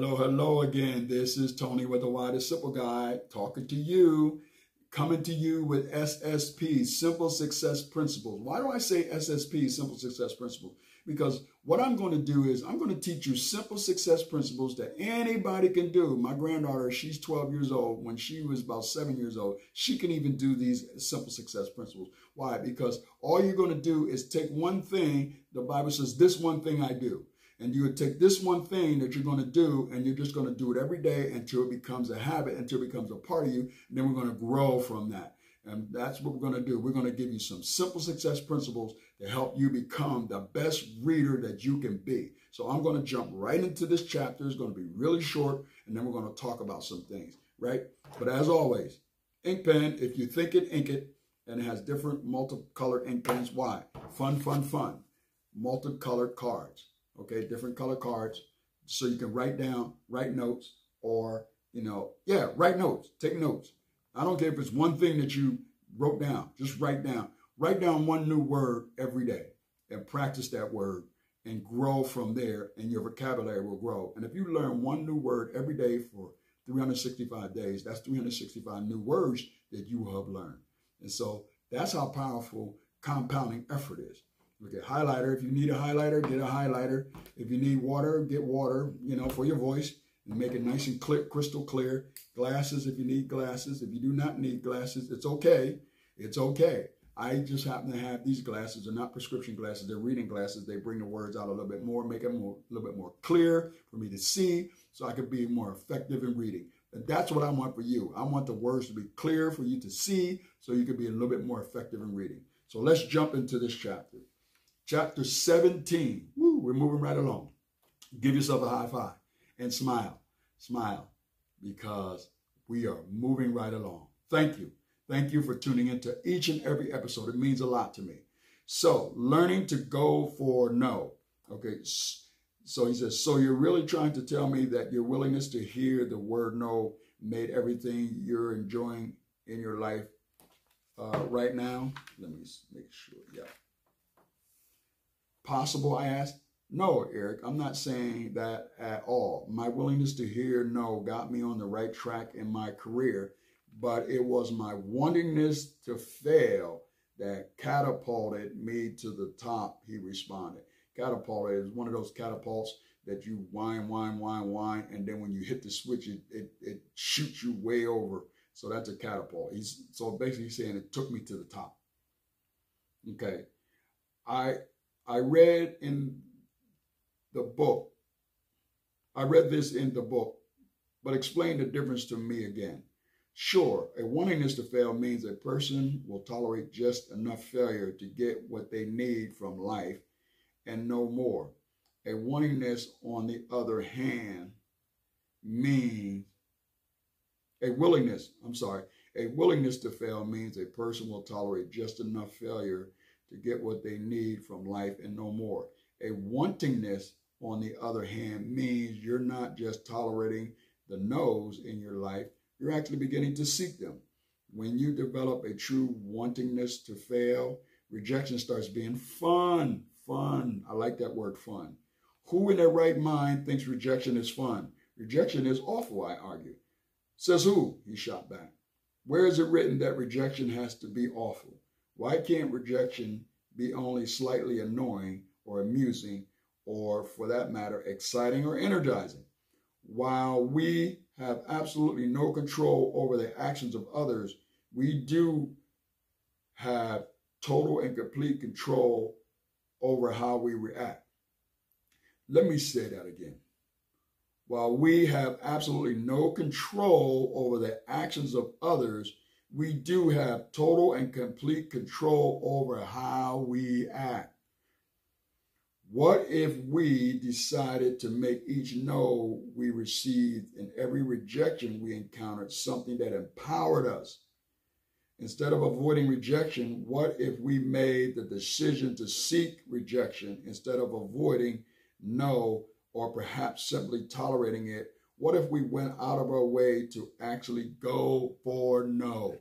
Hello, hello again. This is Tony with the Why the Simple Guy, talking to you, coming to you with S.S.P, Simple Success Principles. Why do I say S.S.P, Simple Success Principles? Because what I'm going to do is I'm going to teach you simple success principles that anybody can do. My granddaughter, she's 12 years old. When she was about 7 years old, she can even do these simple success principles. Why? Because all you're going to do is take one thing. The Bible says, this one thing I do. And you would take this one thing that you're going to do, and you're just going to do it every day until it becomes a habit, until it becomes a part of you. And then we're going to grow from that. And that's what we're going to do. We're going to give you some simple success principles to help you become the best reader that you can be. So I'm going to jump right into this chapter. It's going to be really short, and then we're going to talk about some things, right? But as always, ink pen, if you think it, ink it. And it has different multicolored ink pens. Why? Fun, fun, fun. Multicolored cards. Okay, different color cards, so you can write notes, or, write notes, take notes. I don't care if it's one thing that you wrote down, just write down. Write down one new word every day and practice that word and grow from there, and your vocabulary will grow. And if you learn one new word every day for 365 days, that's 365 new words that you will have learned. And so that's how powerful compounding effort is. Look at highlighter. If you need a highlighter, get a highlighter. If you need water, get water, for your voice, and make it nice and clear, crystal clear. Glasses, if you need glasses. If you do not need glasses, it's okay. It's okay. I just happen to have these glasses. They're not prescription glasses. They're reading glasses. They bring the words out a little bit more, make them a little bit more clear for me to see, so I can be more effective in reading. And that's what I want for you. I want the words to be clear for you to see, so you can be a little bit more effective in reading. So let's jump into this chapter. Chapter 17. Woo, we're moving right along. Give yourself a high five and smile. Smile, because we are moving right along. Thank you. Thank you for tuning into each and every episode. It means a lot to me. So, learning to go for no. Okay, so he says, so you're really trying to tell me that your willingness to hear the word no made everything you're enjoying in your life right now? Let me make sure. Yeah. Possible, I asked? No, Eric, I'm not saying that at all. My willingness to hear no got me on the right track in my career, but it was my wantingness to fail that catapulted me to the top, he responded. Catapulted is one of those catapults that you whine, and then when you hit the switch, it shoots you way over. So that's a catapult. So basically saying it took me to the top. Okay. I read in the book, I read this in the book, but explain the difference to me again. Sure, a wantingness to fail means a person will tolerate just enough failure to get what they need from life and no more. A willingness, on the other hand, means a willingness to fail means a person will tolerate just enough failure to get what they need from life and no more. A wantingness, on the other hand, means you're not just tolerating the no's in your life, you're actually beginning to seek them. When you develop a true wantingness to fail, rejection starts being fun. Fun. I like that word, fun. Who in their right mind thinks rejection is fun? Rejection is awful, I argue. Says who? He shot back. Where is it written that rejection has to be awful? Why can't rejection be only slightly annoying or amusing, or for that matter, exciting or energizing? While we have absolutely no control over the actions of others, we do have total and complete control over how we react. Let me say that again. While we have absolutely no control over the actions of others, we do have total and complete control over how we act. What if we decided to make each no we received and every rejection we encountered something that empowered us? Instead of avoiding rejection, what if we made the decision to seek rejection instead of avoiding no, or perhaps simply tolerating it? What if we went out of our way to actually go for no?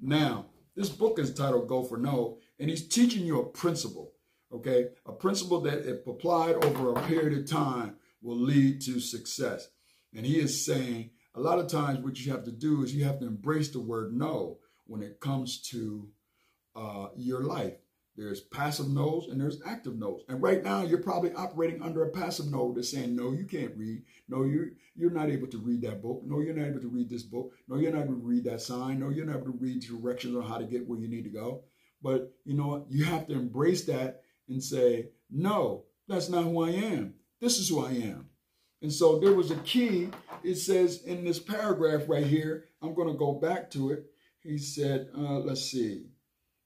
Now, this book is titled Go for No, and he's teaching you a principle, okay? A principle that, if applied over a period of time, will lead to success. And he is saying a lot of times what you have to do is you have to embrace the word no when it comes to your life. There's passive no's and there's active no's. And right now you're probably operating under a passive no that's saying, no, you can't read. No, you're not able to read that book. No, you're not able to read this book. No, you're not able to read that sign. No, you're not able to read directions on how to get where you need to go. But you know what? You have to embrace that and say, no, that's not who I am. This is who I am. And so there was a key. It says in this paragraph right here, I'm going to go back to it. He said, let's see.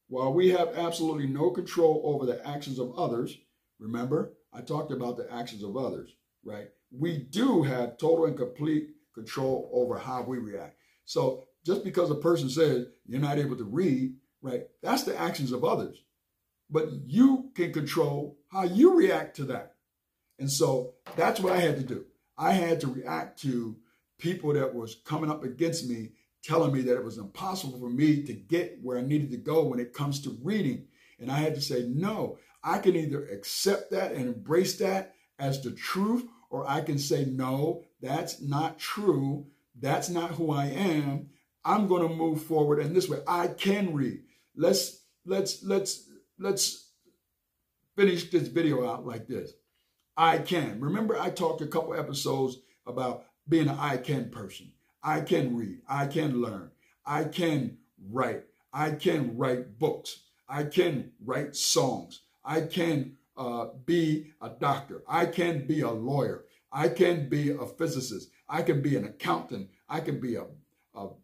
While we have absolutely no control over the actions of others, remember, I talked about the actions of others, right? We do have total and complete control over how we react. So just because a person says you're not able to read, right, that's the actions of others. But you can control how you react to that. And so that's what I had to do. I had to react to people that was coming up against me, telling me that it was impossible for me to get where I needed to go when it comes to reading. And I had to say, no, I can either accept that and embrace that as the truth, or I can say, no, that's not true. That's not who I am. I'm going to move forward. And this way I can read. Let's finish this video out like this. I can. Remember, I talked a couple episodes about being an I can person. I can read. I can learn. I can write. I can write books. I can write songs. I can be a doctor. I can be a lawyer. I can be a physicist. I can be an accountant. I can be the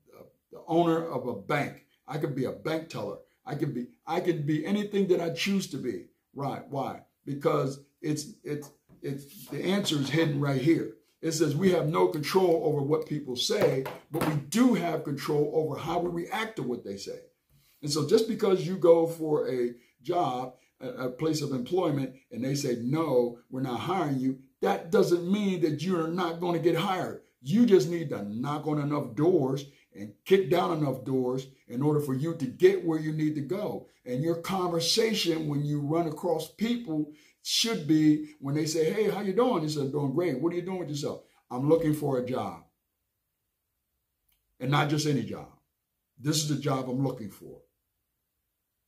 owner of a bank. I can be a bank teller. I can be anything that I choose to be. Right? Why? Because the answer is hidden right here. It says we have no control over what people say, but we do have control over how we react to what they say. And so just because you go for a job, a place of employment, and they say, no, we're not hiring you, that doesn't mean that you're not going to get hired. You just need to knock on enough doors and kick down enough doors in order for you to get where you need to go. And your conversation when you run across people should be when they say, hey, how you doing? You say, I'm doing great. What are you doing with yourself? I'm looking for a job. And not just any job. This is the job I'm looking for.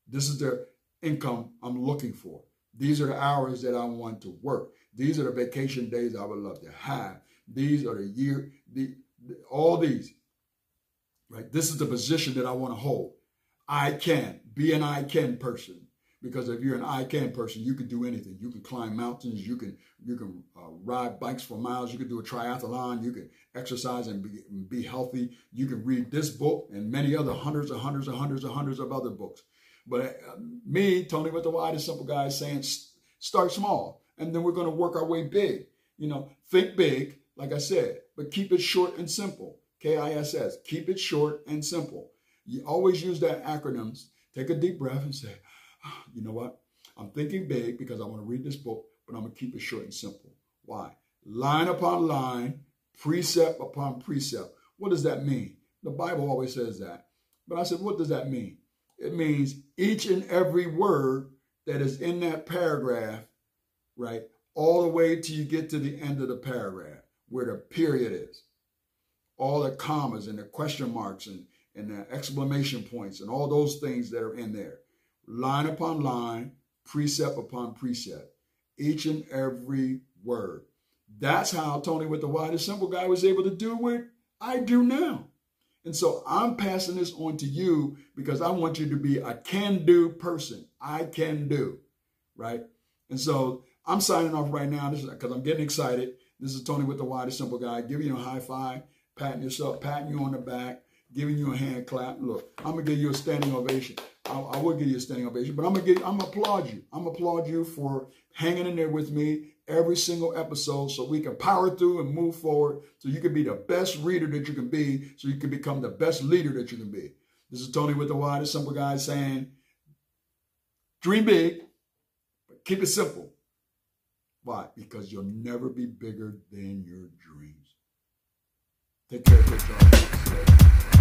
This is the income I'm looking for. These are the hours that I want to work. These are the vacation days I would love to have. These are all these. Right? This is the position that I want to hold. I can. Be an I can person. Because if you're an I can person, you can do anything. You can climb mountains. You can ride bikes for miles. You can do a triathlon. You can exercise and be healthy. You can read this book and many other hundreds of other books. But me, Tony with the Y, the simple guy, is saying start small. And then we're going to work our way big. You know, think big, like I said, but keep it short and simple. KISS. Keep it short and simple. You always use that acronyms. Take a deep breath and say, you know what? I'm thinking big because I want to read this book, but I'm going to keep it short and simple. Why? Line upon line, precept upon precept. What does that mean? The Bible always says that. But I said, what does that mean? It means each and every word that is in that paragraph, right, all the way till you get to the end of the paragraph, where the period is. All the commas and the question marks and the exclamation points and all those things that are in there. Line upon line, precept upon precept, each and every word. That's how Tony with the Y, the simple guy, was able to do what I do now. And so I'm passing this on to you because I want you to be a can-do person. I can do, right? And so I'm signing off right now because I'm getting excited. This is Tony with the Y, the simple guy, giving you a high five, patting yourself, patting you on the back, giving you a hand clap. Look, I'm going to give you a standing ovation. I will give you a standing ovation, but I'm going to applaud you. I'm going to applaud you for hanging in there with me every single episode so we can power through and move forward so you can be the best reader that you can be, so you can become the best leader that you can be. This is Tony with the Y, the simple guy, saying, dream big, but keep it simple. Why? Because you'll never be bigger than your dreams. Take care, good job.